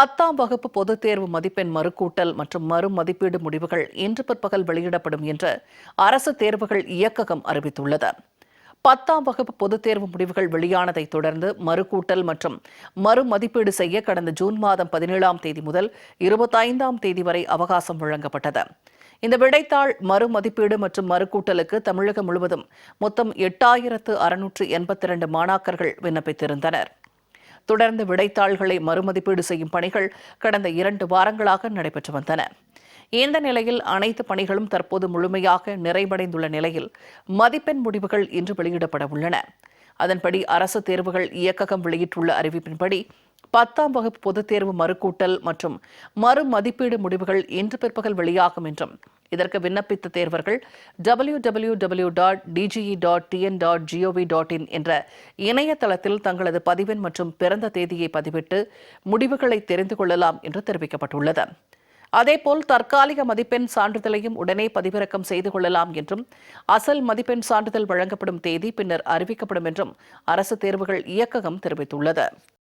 10ஆம் வகுப்பு பொதுத் தேர்வு மதிப்பெண் மறுகூட்டல் மற்றும் மறுமதிப்பீடு முடிவுகள் இன்று பிற்பகல் வெளியிடப்படும் என்று அரசு தேர்வுகள் இயக்ககம் அறிவித்துள்ளது. 10ஆம் வகுப்பு பொதுத் தேர்வு முடிவுகள் வெளியானதை தொடர்ந்து மறுகூட்டல் மற்றும் மறுமதிப்பீடு செய்ய கடந்த ஜூன் மாதம் 17ஆம் தேதி முதல் 25ஆம் தேதி வரை அவகாசம் வழங்கப்பட்டது. இந்த விடைத்தாள் மறுமதிப்பீடு மற்றும் மறுகூட்டலுக்கு தமிழகம் முழுவதும் மொத்தம் 8682 மாணாக்கர்கள் விண்ணப்பித்திருந்தனர். தொடர்ந்து விடைத்தாள்களை மறுமதிப்பீடு செய்யும் பணிகள் கடந்த 2 வாரங்களாக நடைபெற்று வந்தன. இந்த நிலையில் அனைத்து பணிகளும் தற்போது முழுமையாக நிறைவடைந்துள்ள நிலையில் மதிப்பெண் முடிவுகள் இன்று வெளியிடப்பட உள்ளன. அதன்படி அரசு தேர்வுகள் இயக்ககம் வெளியிட்டுள்ள அறிவிப்பின்படி 10ஆம் வகுப்பு பொதுத் தேர்வு மறுகூட்டல் மற்றும் மறுமதிப்பீடு முடிவுகள் இன்று பிற்பகல் வெளியாகும் என்றும் இதற்கு விண்ணப்பித்த தேர்வர்கள் www.dge.tn.gov.in என்ற இணையதளத்தில் தங்களது பதிவெண் மற்றும் பிறந்த தேதியை பதிவிட்டு முடிவுகளை தெரிந்து கொள்ளலாம் என்று தெரிவிக்கப்பட்டுள்ளது. அதேபோல் தற்காலிக மதிப்பெண் சான்றிதழையும் உடனே பதிவிறக்கம் செய்து கொள்ளலாம் என்றும் அசல் மதிப்பெண் சான்றிதழ் வழங்கப்படும் தேதி பின்னர் அறிவிக்கப்படும் என்றும் அரசு தேர்வுகள் இயக்ககம் தெரிவித்துள்ளது.